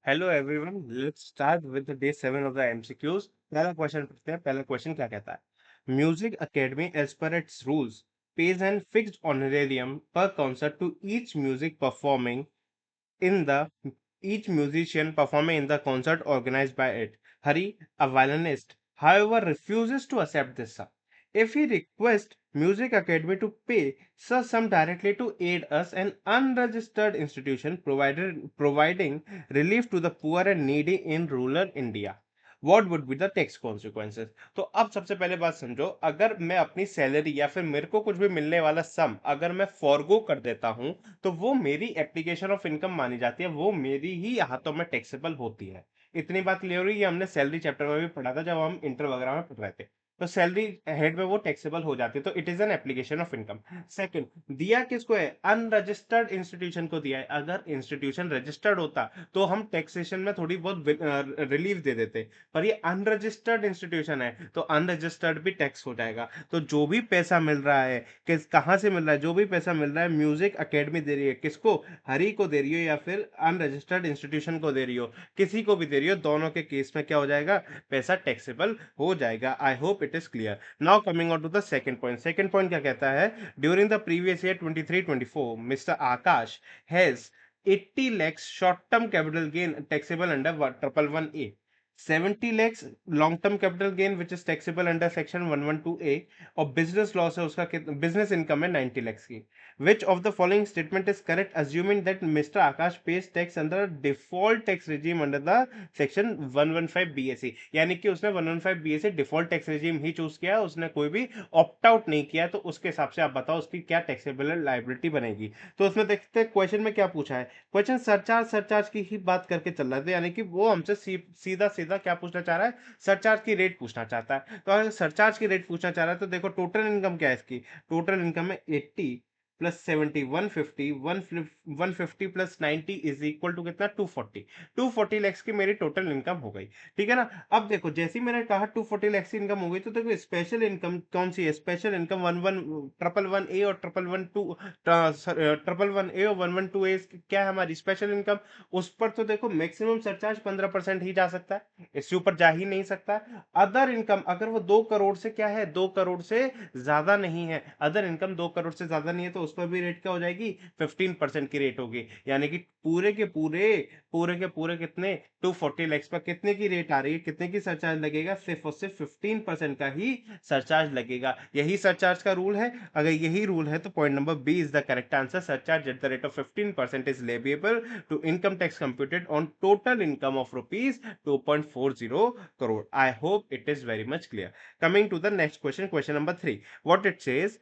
Hello everyone, let's start with day 7 of the MCQs. पहला question पूछते हैं। पहला क्वेश्चन क्या कहता है? Music Academy as per its rules pays an fixed honorarium per concert to each music performing in the each musician performing in the concert organized by it. Hari, a violinist, however, refuses to accept this sum. If he requests Music Academy to pay such sum directly to aid us, an unregistered institution providing relief to the poor and needy in rural India. What would be the tax consequences? तो अब सबसे पहले बात समझो, अगर मैं अपनी salary या फिर मेरे को कुछ भी मिलने वाला सम अगर मैं फॉरगो कर देता हूं, तो वो मेरी एप्लीकेशन ऑफ इनकम मानी जाती है, वो मेरी ही हाथों में टैक्सेबल होती है। इतनी बात क्लियर हुई। ये हमने सैलरी चैप्टर में भी पढ़ा था जब हम इंटर वगैरह में पढ़ रहे थे। तो सैलरी हेड में वो टैक्सेबल हो जाती है, तो it is an application of income. Second, दिया किसको है? अनरजिस्टर्ड इंस्टीट्यूशन को दिया है। अगर इंस्टीट्यूशन रजिस्टर्ड होता तो हम टैक्सेशन में थोड़ी बहुत रिलीफ दे देते, पर ये अनरजिस्टर्ड इंस्टीट्यूशन है तो अनरजिस्टर्ड भी टैक्स हो जाएगा। तो जो भी पैसा मिल रहा है, किस कहाँ से मिल रहा है? जो भी पैसा मिल रहा है म्यूजिक एकेडमी दे रही है, किसको? हरी को दे रही हो या फिर अनरजिस्टर्ड इंस्टीट्यूशन को दे रही हो, किसी को भी दे रही हो, दोनों के केस में क्या हो जाएगा? पैसा टैक्सेबल हो जाएगा। I hope it is clear. Now coming on to the second point. Second point क्या कहता है? During the previous year 23-24 Mister Akash has 80 lakhs short term capital gain taxable under 111A, 70 lakhs long term capital gain which is taxable under section 112A, और business loss है उसका, business income है 90 lakhs की। which of the following statement is correct assuming that Mr. Akash pays tax under default tax regime under the section 115 BAC? यानी कि उसने 115 BAC default tax regime ही choose किया, उसने कोई भी ऑप्ट आउट नहीं किया। तो उसके हिसाब से आप बताओ उसकी क्या टैक्सेबल लाइबिलिटी बनेगी। तो उसमें देखते हैं क्वेश्चन में क्या पूछा है। क्वेश्चन सरचार्ज की ही बात करके चल रहा था, यानी कि वो हमसे सीधा सीधा क्या पूछना चाह रहा है? सरचार्ज की रेट पूछना चाहता है। तो अगर सरचार्ज की रेट पूछना चाह रहा है तो देखो टोटल इनकम क्या है इसकी। टोटल इनकम है 80 plus 70 150, 150 plus 90 is equal to कितना? 240। 240 लैक्स की मेरी टोटल इनकम हो गई। ठीक है ना? अब देखो जैसे ही मैंने कहा 240 लैक्स की इनकम हो गई, तो देखो स्पेशल इनकम कौन सी है? स्पेशल इनकम 111 ए और 111 ए और 112 ए क्या है हमारी स्पेशल इनकम। उस पर तो देखो मैक्सिमम सरचार्ज 15% ही जा सकता है, इससे ऊपर जा ही नहीं सकता। अदर इनकम अगर वो 2 करोड़ से क्या है, 2 करोड़ से ज्यादा नहीं है, अदर इनकम 2 करोड़ से ज्यादा नहीं है, तो उस पर भी रेट क्या हो जाएगी? 15% की रेट होगी। यानी कि पूरे कितने? 240 लैक्स पर कितने की रेट आ रही है, कितने की सरचार्ज लगेगा? सिर्फ और सिर्फ 15% का ही सरचार्ज लगेगा। यही सरचार्ज का रूल है। अगर यही रूल है तो point number b is the correct answer. Surcharge at the rate of 15% is leviable to income tax computed on total income of rupees 2.40 crore. I hope it is very much clear. Coming to the next question, question number 3. What it says,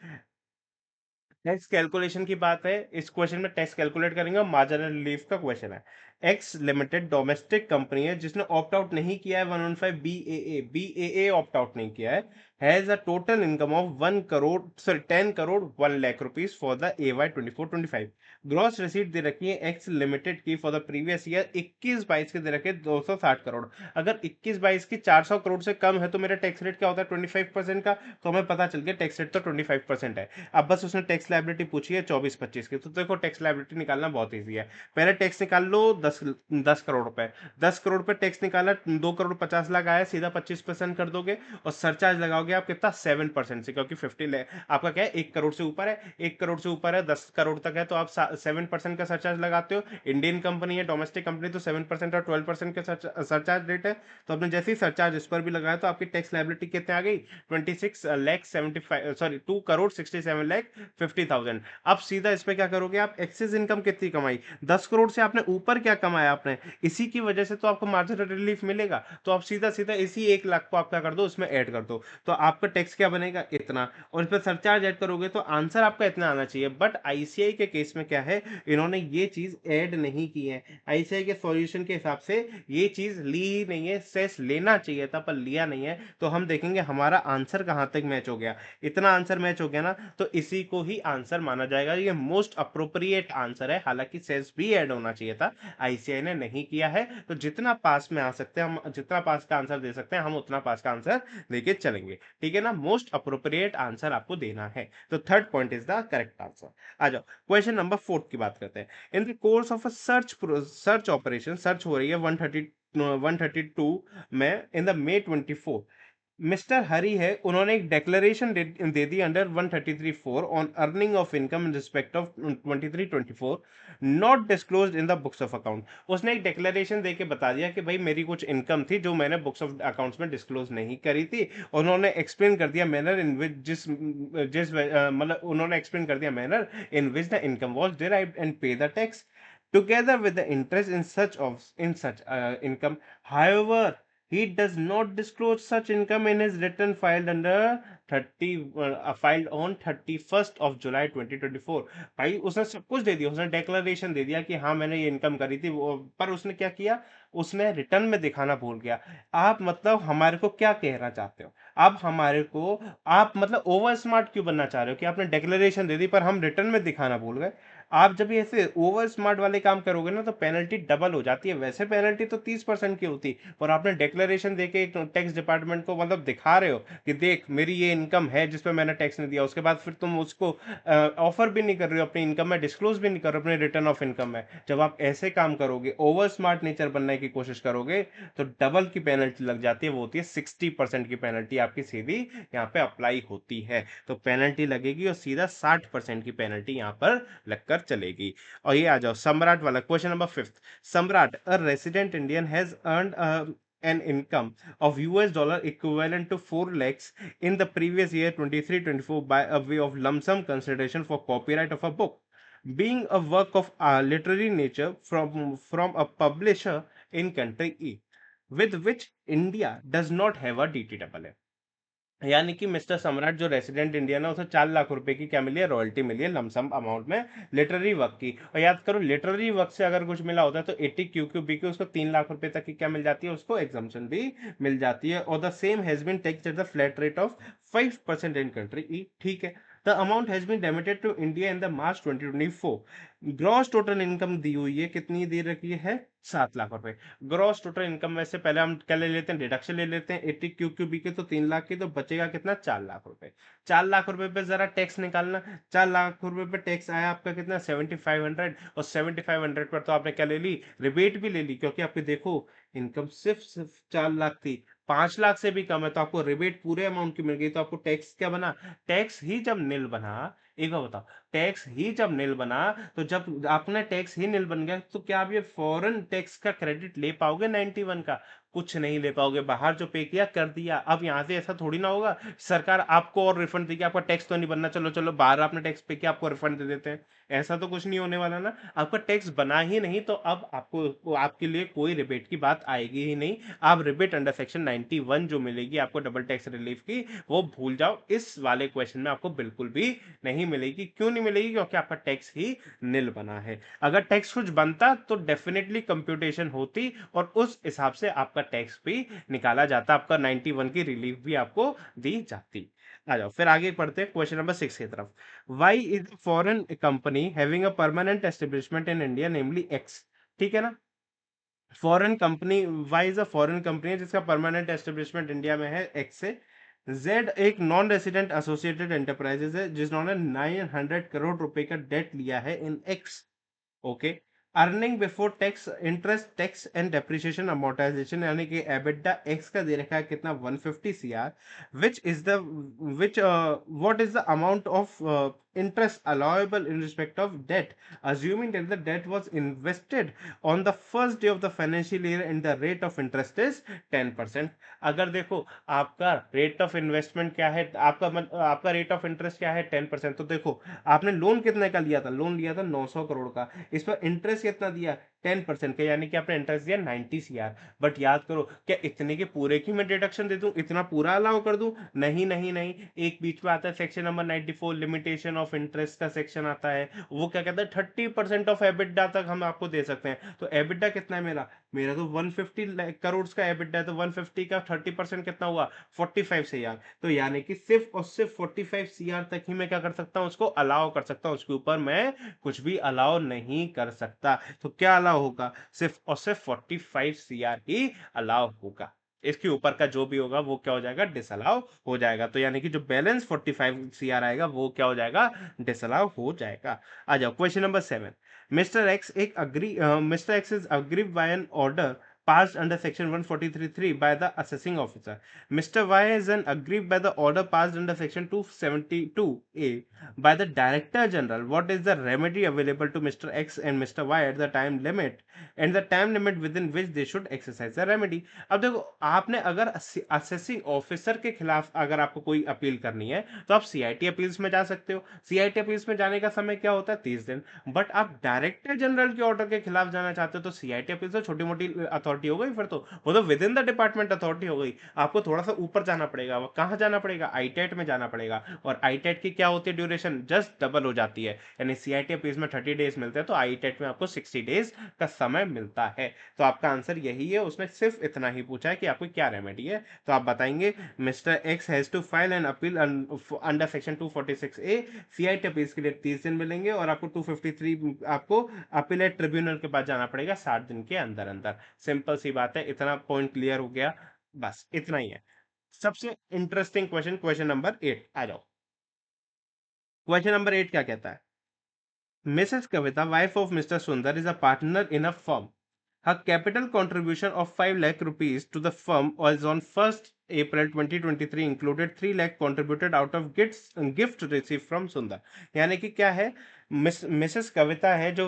tax calculation की बात है। इस question में tax calculate करेंगे और marginal relief का question है। X limited domestic company है जिसने ऑप्ट आउट नहीं किया है 115 BAA ऑप्ट आउट नहीं किया है, has a total income of 1 crore, sorry 10 crore 1 lakh rupees for the AY 24-25। Gross receipt दे रखी है एक्स लिमिटेड की फॉर द प्रीवियस ईयर 21-22 के दे रखे 260 करोड़। अगर 21-22 की 400 करोड़ से कम है तो मेरा टैक्स रेट क्या होता है? 25% का। तो हमें पता चल गया टैक्स रेट तो 25% है। अब बस उसने टैक्स लायबिलिटी पूछी है 24-25 की, तो देखो टैक्स लायबिलिटी निकालना बहुत ईजी है। पहले टैक्स निकाल लो 10 करोड़ रुपए। 10 करोड़ पे टैक्स निकाला, 2 करोड़ 50 लाख आया, सीधा 25% कर दोगे और सरचार्ज लगाओगे आप कितना? 7% से, क्योंकि 50 आपका क्या है? 1 करोड़ से ऊपर है, 1 करोड़ से ऊपर है, 10 करोड़ तक है, तो आप 7% का सरचार्ज लगाते हो। इंडियन कंपनी है, डोमेस्टिक कंपनी, तो 7% और 12% का सरचार्ज रेट है। तो आपने जैसे ही सरचार्ज इस पर भी लगाया तो आपकी टैक्स लायबिलिटी कितने आ गई? 26 लाख 75, सॉरी 2 करोड़ 67 लाख 50,000। अब सीधा इस पे क्या करोगे आप? एक्सेस इनकम कितनी कमाई? 10 करोड़ से आपने ऊपर क्या कमाया आपने, इसी की वजह से तो आपको मार्जिनल रिलीफ मिलेगा। तो आप सीधा सीधा इसी 1 लाख को आप क्या कर दो, उसमें ऐड कर दो, तो आपका टैक्स क्या बनेगा? इतना। और इस पर सरचार्ज ऐड करोगे तो आंसर आपका इतना आना चाहिए। बट आईसीआई के केस में क्या है, इन्होंने ये चीज ऐड नहीं की है। आईसीआई के सॉल्यूशन के हिसाब से ये चीज ली ही नहीं है। सेस लेना चाहिए था पर लिया नहीं है। तो हम देखेंगे हमारा आंसर कहां तक मैच हो गया। इतना आंसर मैच हो गया ना, तो इसी को ही आंसर माना जाएगा। ये मोस्ट अप्रोप्रिएट आंसर है, हालांकि सेस भी ऐड होना चाहिए था आईसीआई ने नहीं किया है। तो जितना पास में आ सकते हैं हम, जितना पास का आंसर दे सकते हैं हम, उतना पास का आंसर देके चलेंगे, ठीक है ना। मोस्ट अप्रोप्रिएट आंसर आपको देना है। तो third point is the correct answer. आ जाओ क्वेश्चन नंबर फोर्थ की बात करते हैं। In the course of a search operation, search हो रही है 132 में in the May 24, mister Hari है, उन्होंने एक डेक्लेरेशन दे दी under 133(4) on earning of income in respect of 23-24 not disclosed in the books of account. उसने एक डेक्लेरेशन दे के बता दिया कि भाई मेरी कुछ इनकम थी जो मैंने बुक्स ऑफ अकाउंट्स में डिस्क्लोज नहीं करी थी। उन्होंने एक्सप्लेन कर दिया मैनर इन विच जिस जिस मतलब उन्होंने एक्सप्लेन कर दिया manner in which the income was derived and pay the tax together with the interest in such income. However, he does not disclose such income in his return filed under 30 filed on 31st of July 2024। भाई उसने सब कुछ दे दिया, उसने declaration दे दिया कि हाँ मैंने ये इनकम करी थी वो, पर उसने क्या किया, उसने रिटर्न में दिखाना भूल गया। आप मतलब हमारे को क्या कहना चाहते हो? आप हमारे को, आप मतलब ओवर स्मार्ट क्यों बनना चाह रहे हो कि आपने डेक्लेरेशन दे दी पर हम रिटर्न में दिखाना भूल गए? आप जब ये ऐसे ओवर स्मार्ट वाले काम करोगे ना तो पेनल्टी डबल हो जाती है। वैसे पेनल्टी तो 30% की होती, और आपने डेक्लेरेशन देके टैक्स डिपार्टमेंट को मतलब दिखा रहे हो कि देख मेरी ये इनकम है जिसपे मैंने टैक्स नहीं दिया, उसके बाद फिर तुम उसको ऑफर भी नहीं कर रहे हो अपनी इनकम में, डिस्क्लोज भी नहीं कर रहे हो अपने रिटर्न ऑफ इनकम में। जब आप ऐसे काम करोगे, ओवर स्मार्ट नेचर बनने की कोशिश करोगे, तो डबल की पेनल्टी लग जाती है। वो होती है 60% की पेनल्टी आपकी सीधी यहाँ पे अप्लाई होती है। तो पेनल्टी लगेगी और सीधा 60% की पेनल्टी यहाँ पर लगकर चलेगी। और ये आ जाओ सम्राट वाला question number fifth. Samrat, a resident Indian has earned an income of US dollar equivalent to 4 lakhs in the previous year 23-24 by a way of lump sum consideration for copyright of a book being a work of literary nature from a publisher in country E with which India does not have a DTAA। यानी कि mister सम्राट जो resident Indian है उसे 4 लाख रुपए की क्या मिली है, रॉयल्टी मिली है लमसम अमाउंट में लिटरेरी वर्क की। और याद करो लिटरेरी वर्क से अगर कुछ मिला होता है तो 80 क्यू की उसको 3 लाख रुपए तक की क्या मिल जाती है, उसको एग्जाम्पशन भी मिल जाती है। और the same has been taxed at the flat rate of 5% in country E, ठीक है। The amount has been debited to India in the March 2024। Gross total income दी हुई है, कितनी दे रखी है, 7 लाख रुपए। ग्रॉस टोटल इनकम में से पहले हम क्या ले लेते हैं, डिडक्शन ले लेते हैं 80 क्यू की, तो 3 लाख की, तो बचेगा कितना, 4 लाख रुपए। 4 लाख रुपए पे जरा टैक्स निकालना। 4 लाख रुपए पे टैक्स आया आपका कितना, 7500। और 7500 पर तो आपने क्या ले ली, रिबेट भी ले ली, क्योंकि आपके देखो इनकम सिर्फ 4 लाख थी। 5 लाख से भी कम है तो आपको रिबेट पूरे अमाउंट की मिल गई, तो आपको टैक्स क्या बना, टैक्स ही जब नील बना, एक बार बताओ, टैक्स ही जब नील बना, तो जब आपने टैक्स ही नील बन गया तो क्या आप ये फॉरेन टैक्स का क्रेडिट ले पाओगे 91 का? कुछ नहीं ले पाओगे। बाहर जो पे किया कर दिया। अब यहाँ से ऐसा थोड़ी ना होगा सरकार आपको और रिफंड देगी, आपका टैक्स तो नहीं बनना, चलो चलो बाहर आपने टैक्स पे किया आपको रिफंड दे देते हैं। ऐसा तो कुछ नहीं होने वाला ना। आपका टैक्स बना ही नहीं तो अब आपको आपके लिए कोई रिबेट की बात आएगी ही नहीं। आप रिबेट अंडर सेक्शन 91 जो मिलेगी आपको डबल टैक्स रिलीफ की, वो भूल जाओ। इस वाले क्वेश्चन में आपको बिल्कुल भी नहीं मिलेगी। क्यों नहीं मिलेगी, क्योंकि आपका टैक्स ही निल बना है। अगर टैक्स कुछ बनता तो डेफिनेटली कंप्यूटेशन होती और उस हिसाब से आपका टैक्स भी निकाला जाता, आपका 91 की रिलीफ भी आपको दी जाती। आ जाओ फिर आगे पढ़ते हैं क्वेश्चन नंबर 6 की तरफ। Y is foreign company having a permanent establishment in India namely x, ठीक है ना। Foreign company, y is a foreign company जिसका परमानेंट एस्टेब्लिशमेंट इंडिया में है, एक्स से। जेड एक नॉन रेसिडेंट एसोसिएटेड एंटरप्राइजेज है जिन्होंने 900 करोड़ रुपए का डेट लिया है in X, okay. Earning before tax interest tax and depreciation amortisation यानी कि एबिटा एक्स का दे रखा है कितना, 150 CR. Which is the which what is the amount of interest allowable in respect of debt assuming that the debt was invested on the first day of the financial year and the rate of interest is 10%। अगर देखो आपका rate of investment क्या है, आपका rate of interest क्या है, 10%। तो देखो आपने लोन कितने का लिया था, लोन लिया था 900 करोड़ का, इस पर इंटरेस्ट कितना दिया, 10% का, यानी कि आपने इंटरेस्ट दिया 90 सीआर। बट याद करो क्या इतने के पूरे की मैं डिडक्शन दे दूं, इतना पूरा अलाउ कर दूं, नहीं नहीं नहीं। एक बीच में आता है section number 94 limitation of interest का सेक्शन आता है, वो क्या कहता है 30% ऑफ एबिटडा तक हम आपको दे सकते हैं। तो एबिटडा कितना है मेरा, मेरा तो 150 करोड़ का एबिटडा है, तो 150 का 30% कितना हुआ, 45 सीआर। तो यानी कि सिर्फ और सिर्फ 45 सीआर तक ही मैं क्या कर सकता हूं, उसको अलाउ कर सकता हूं, उसके ऊपर मैं कुछ भी अलाउ नहीं कर सकता। तो क्या अलाउ अलाउ होगा? सिर्फ और सिर्फ 45 सीआर ही अलाउ होगा। इसके ऊपर का जो भी होगा वो क्या हो जाएगा? डिसअलाउ हो जाएगा। तो यानी कि जो बैलेंस 45 सीआर आएगा वो क्या हो जाएगा? डिसअलाउ हो जाएगा। आ जाओ question number 7। Mister x is aggrieved by an order passed under section 143(3) by the assessing officer. Mr. Y is an aggrieved by the order passed under section 272A by the Director General. What is the remedy available to Mr. X and Mr. Y at the time limit and the time limit within which they should exercise the remedy? अब देखो, आपने अगर assessing officer के खिलाफ अगर आपको कोई appeal करनी है तो आप सीआईटी अपील्स में जा सकते हो। सीआईटी अपील्स में जाने का समय क्या होता है? 30 दिन। बट आप डायरेक्टर जनरल के ऑर्डर के खिलाफ जाना चाहते हो तो सीआईटी अपील तो छोटी मोटी अथॉरिटी हो गई, फिर तो वो तो with in the department authority हो गई। आपको थोड़ा सा ऊपर जाना पड़ेगा। वो कहाँ जाना पड़ेगा? आईटेट में जाना पड़ेगा। और आईटेट की क्या होती है ड्यूरेशन? जस्ट डबल हो जाती है। यानी सीआईटी अपील्स में 30 डेज मिलते हैं तो आईटेट में आपको 60 डेज का समय मिलता है। तो आपका आंसर यही है। उसने सिर्फ इतना ही पूछा है कि आपको क्या रेमेडी है। तो आप बताएंगे Mister x has to file an appeal under section 246A। CIT appeals के लिए 30 दिन मिलेंगे और आपको 253 आपको अपीलेट ट्रिब्यूनल के पास जाना पड़ेगा 60 दिन के अंदर अंदर। सिंपल सी बात है। इतना पॉइंट क्लियर हो गया। बस इतना ही है। सबसे इंटरेस्टिंग क्वेश्चन, क्वेश्चन नंबर 8 आ जाओ। क्वेश्चन नंबर 8 क्या कहता है? Mrs. Kavita, wife of Mr. Sundar, is a partner in a firm. Her capital contribution of 5 lakh rupees to the firm was on 1st April 2023 included 3 lakh contributed out of gift received from Sundar. यानी कि क्या है? Mrs कविता है जो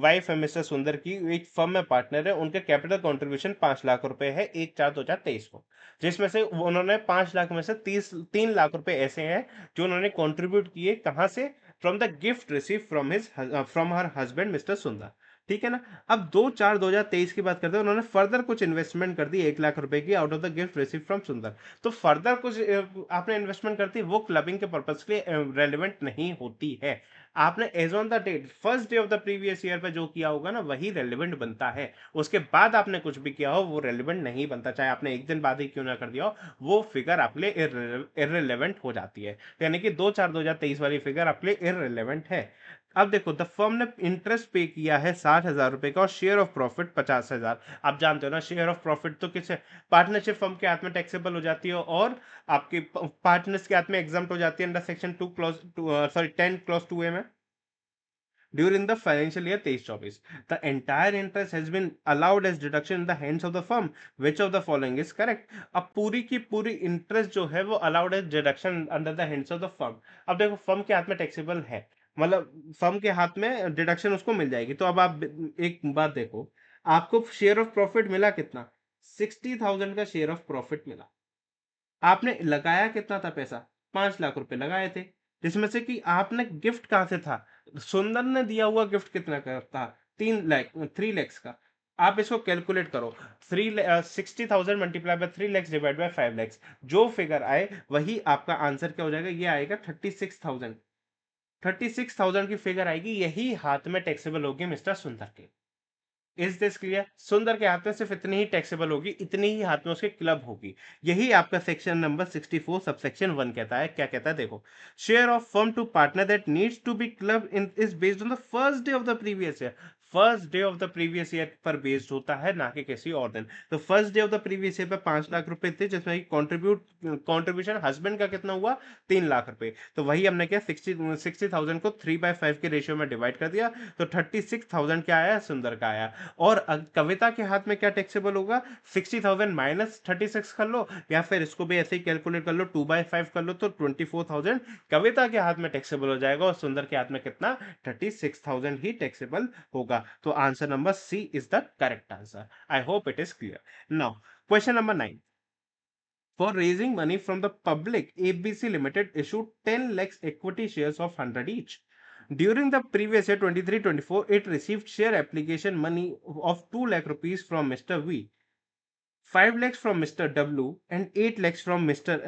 wife है mister सुंदर की, एक फर्म में पार्टनर है। उनके कैपिटल कंट्रीब्यूशन 5 लाख रुपए है 1/4/2023 को, जिसमें से उन्होंने 5 लाख में से 3 लाख रुपए ऐसे हैं जो उन्होंने कंट्रीब्यूट किए। कहां से? From the gift receive from her husband mister सुंदर। ठीक है ना? अब 2/4/2023 की बात करते हैं। उन्होंने फर्दर कुछ इन्वेस्टमेंट कर दी 1 लाख रुपए की out of the gift receive from सुंदर। तो फर्दर कुछ आपने इन्वेस्टमेंट करती है वो क्लबिंग के पर्पज के लिए रेलिवेंट नहीं होती है। आपने as on the date first day of the previous year पे जो किया होगा ना वही रेलिवेंट बनता है। उसके बाद आपने कुछ भी किया हो वो रेलिवेंट नहीं बनता, चाहे आपने एक दिन बाद ही क्यों ना कर दिया हो, वो फिगर आपके लिए इररिलेवेंट हो जाती है। यानी कि 2/4/2023 वाली फिगर आपके लिए इररिलेवेंट है। अब देखो, द फर्म ने इंटरेस्ट पे किया है 60,000 रुपए का और शेयर ऑफ प्रॉफिट 50,000। आप जानते हो ना शेयर ऑफ प्रॉफिट तो किसे? पार्टनरशिप फर्म के हाथ में टैक्सेबल हो जाती है और आपके पार्टनर्स के हाथ में एग्जाम्प्ट हो जाती है अंडर सेक्शन 10 क्लॉज 2A में। During the financial year 23-24, the entire interest has been allowed as deduction in the hands of the firm. Which of the following is correct? अब पूरी की पूरी इंटरेस्ट जो है वो allowed as deduction under the hands of the firm. अब देखो, firm के हाथ में टैक्सेबल है, मतलब फर्म के हाथ में डिडक्शन उसको मिल जाएगी। तो अब आप एक बात देखो, आपको शेयर ऑफ प्रॉफिट मिला कितना? 60,000 का शेयर ऑफ प्रॉफिट मिला। आपने लगाया कितना था पैसा? 5 लाख रुपए लगाए थे, जिसमें से कि आपने गिफ्ट कहां से था? सुंदर ने दिया हुआ गिफ्ट कितना का था? 3 लाख, 3 लैक्स का। आप इसको कैलकुलेट करो। 60,000 multiply by 3 lakhs divide by 5 lakhs, जो फिगर आए वही आपका आंसर क्या हो जाएगा? ये आएगा 36,000। 36,000 की फिगर आएगी, यही हाथ में टैक्सेबल होगी मिस्टर सुंदर के। Is this clear? सुंदर के हाथ में सिर्फ इतनी ही टैक्सेबल होगी, इतनी ही हाथ में उसके क्लब होगी। यही आपका सेक्शन नंबर 64 सबसेक्शन 1 कहता है। क्या कहता है? देखो, share of firm to partner that needs to be club in is based on the first day of the previous year. First day of the previous year पर बेस्ड होता है, ना कि किसी और दिन। तो first day of the previous year पे 5 लाख रुपए थे, जिसमें कॉन्ट्रीब्यूशन हस्बैंड का कितना हुआ? 3 लाख रुपए। तो वही हमने क्या 60,000 को 3/5 के रेशियो में डिवाइड कर दिया, तो 36,000 क्या आया? सुंदर का आया। और कविता के हाथ में क्या टैक्सेबल होगा? 60,000 माइनस 36 कर लो, या फिर इसको भी ऐसे ही कैलकुलेट कर लो, 2/5 कर लो, तो 24,000 कविता के हाथ में टैक्सेबल हो जाएगा और सुंदर के हाथ में कितना? 36,000 ही टैक्सेबल होगा। तो answer number c is the correct answer. I hope it is clear. Now question number 9। For raising money from the public, ABC Limited issued 10 lakhs equity shares of 100 each. During the previous year 23-24, it received share application money of 2 lakh rupees from Mr. V, 5 lakhs from Mr. W, and 8 lakhs from Mr.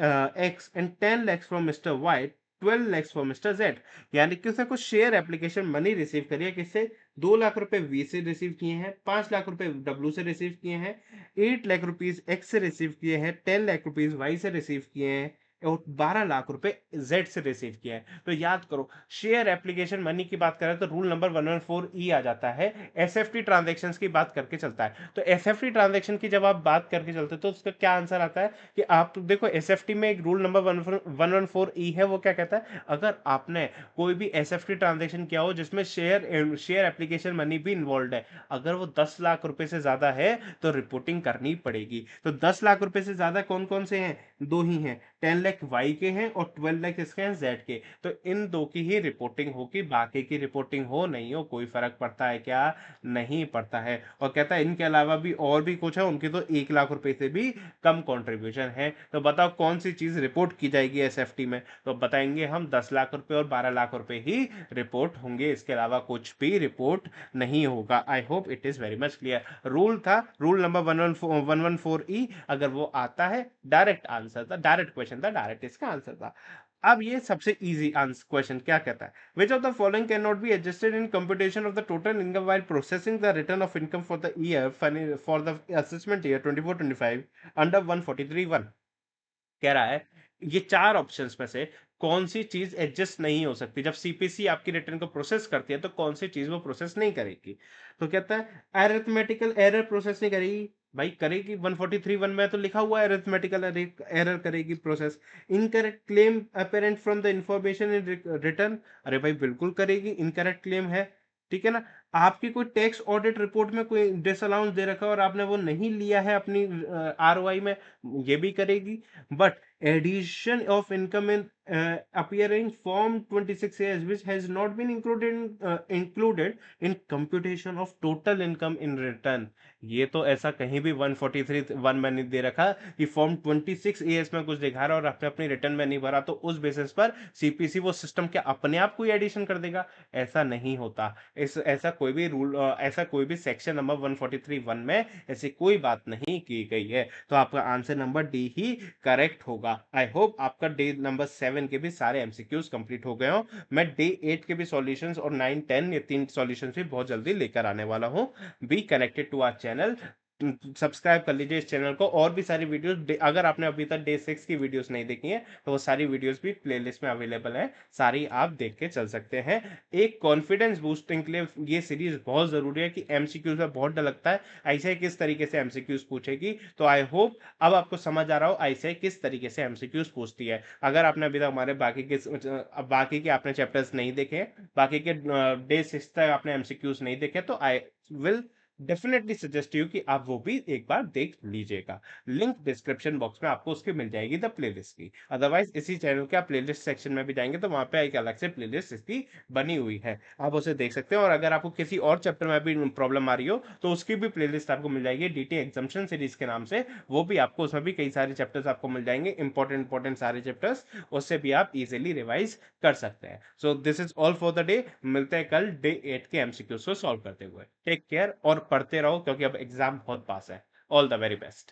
X, and 10 lakhs from Mr. Y, 12 lakhs from Mr. Z। यानी कि उसने कुछ share application money receive करी है। किससे? 2 लाख रुपए we से receive किए हैं, 5 लाख रुपए डब्ल्यू से रिसीव किए हैं, 8 लाख रुपीज एक्स से रिसीव किए हैं, 10 लाख रुपीज वाई से रिसीव किए हैं, और 12 लाख रुपए जेड से रिसीव किया है। तो याद करो, शेयर एप्लीकेशन मनी की बात करें तो रूल नंबर 114 आ जाता है, एसएफटी ट्रांजेक्शन की बात करके चलता है। तो एसएफटी ट्रांजेक्शन की जब आप बात करके चलते हो तो उसका क्या आंसर आता है कि आप देखो, एसएफटी में एक रूल नंबर 114 है, वो क्या कहता है, अगर आपने कोई भी एसएफटी ट्रांजेक्शन किया हो जिसमें शेयर एप्लीकेशन मनी भी इन्वॉल्व है, अगर वो 10 लाख रुपए से ज्यादा है तो रिपोर्टिंग करनी पड़ेगी। तो 10 लाख रुपए से ज्यादा कौन कौन से हैं, दो ही हैं, 10 लाख वाई के हैं और 12 लाख इसके हैं जेड के। तो इन दो की ही रिपोर्टिंग होगी, बाकी की रिपोर्टिंग हो नहीं हो कोई फर्क पड़ता है क्या, नहीं पड़ता है। और कहता है इनके अलावा भी और भी कुछ है, उनकी तो 1 लाख रुपए से भी कम कंट्रीब्यूशन है। तो बताओ कौन सी चीज रिपोर्ट की जाएगी एसएफटी में, तो बताएंगे हम 10 लाख रुपए और 12 लाख रुपए ही रिपोर्ट होंगे, इसके अलावा कुछ भी रिपोर्ट नहीं होगा। आई hope it is very much clear. Rule था रूल नंबर 114 अगर वो आता है, डायरेक्ट आंसर था, डायरेक्ट क्वेश्चन था, डायरेक्ट इसका आंसर था। अब ये सबसे इजी आंसर क्वेश्चन क्या कहता है, which of the following can not be adjusted in computation of the total income while processing the return of income for the year for the assessment year 24-25 under 143(1)। कह रहा है ये चार options में से कौन सी चीज एडजस्ट नहीं हो सकती, जब सीपीसी आपकी रिटर्न को प्रोसेस करती है तो कौन सी चीज वो प्रोसेस नहीं करेगी। तो कहता है अरिथमेटिकल एरर प्रोसेस नहीं करेगी, भाई करेगी, 143(1) में तो लिखा हुआ है अरिथमेटिकल एरर करेगी process. Incorrect claim apparent from the information in return, अरे भाई बिल्कुल करेगी, इनकरेक्ट क्लेम है, ठीक है ना। आपकी कोई टैक्स ऑडिट रिपोर्ट में कोई डिसअलाउंस दे रखा है और आपने वो नहीं लिया है अपनी आरओआई में, ये भी करेगी। But addition of income in appearing form 26as which has not been included in computation of total income in return, ये तो ऐसा कहीं भी 143(1) में नहीं दे रखा कि फॉर्म 26as में कुछ दिखा रहा है और आपने अपनी रिटर्न में नहीं भरा तो उस बेसिस पर सीपीसी वो सिस्टम क्या अपने आप कोई एडिशन कर देगा, ऐसा नहीं होता। ऐसा कोई भी रूल, ऐसा कोई भी सेक्शन नंबर 143(1) में ऐसी कोई बात नहीं की गई है। तो आपका आंसर नंबर डी ही करेक्ट होगा। आई होप आपका डे नंबर 7 के भी सारे एमसीक्यूज कंप्लीट हो गए हो। मैं डे 8 के भी सॉल्यूशंस और 9 10 ये तीन सॉल्यूशंस भी बहुत जल्दी लेकर आने वाला हूँ। Be connected to our channel, subscribe कर लीजिए इस चैनल को। और भी सारी वीडियोस, अगर आपने अभी तक डे 6 की वीडियोस नहीं देखी है तो वो सारी वीडियोस भी प्लेलिस्ट में अवेलेबल है, सारी आप देख के चल सकते हैं। एक कॉन्फिडेंस बूस्टिंग के लिए ये सीरीज बहुत जरूरी है कि एमसीक्यूज में बहुत डर लगता है ऐसे किस तरीके से एमसीक्यूज पूछेगी। तो आई होप अब आपको समझ आ रहा हो ऐसे किस तरीके से एमसीक्यूज पूछती है। अगर आपने अभी तक हमारे बाकी के आपने चैप्टर्स नहीं देखे, बाकी के डे 6 तक आपने एमसीक्यूज नहीं देखे, तो I will definitely suggest you कि आप वो भी एक बार देख लीजिएगा। लिंक डिस्क्रिप्शन बॉक्स में आपको उसकी मिल जाएगी द प्लेलिस्ट की। अदरवाइज इसी चैनल के आप प्लेलिस्ट सेक्शन में भी जाएंगे तो वहां पे एक अलग से प्लेलिस्ट इसकी बनी हुई है, आप उसे देख सकते हैं। और अगर आपको किसी और चैप्टर में भी प्रॉब्लम आ रही हो तो उसकी भी प्लेलिस्ट आपको मिल जाएगी डीटी एग्जाम्पशन सीरीज के नाम से, वो भी आपको, उसमें भी कई सारे चैप्टर्स आपको मिल जाएंगे, इंपॉर्टेंट सारे चैप्टर्स, उससे भी आप इजिली रिवाइज कर सकते हैं। So this is all for the day, मिलते हैं कल डे 8 के एमसीक्यूज को सॉल्व करते हुए। टेक केयर और पढ़ते रहो क्योंकि अब एग्जाम बहुत पास है। All the very best.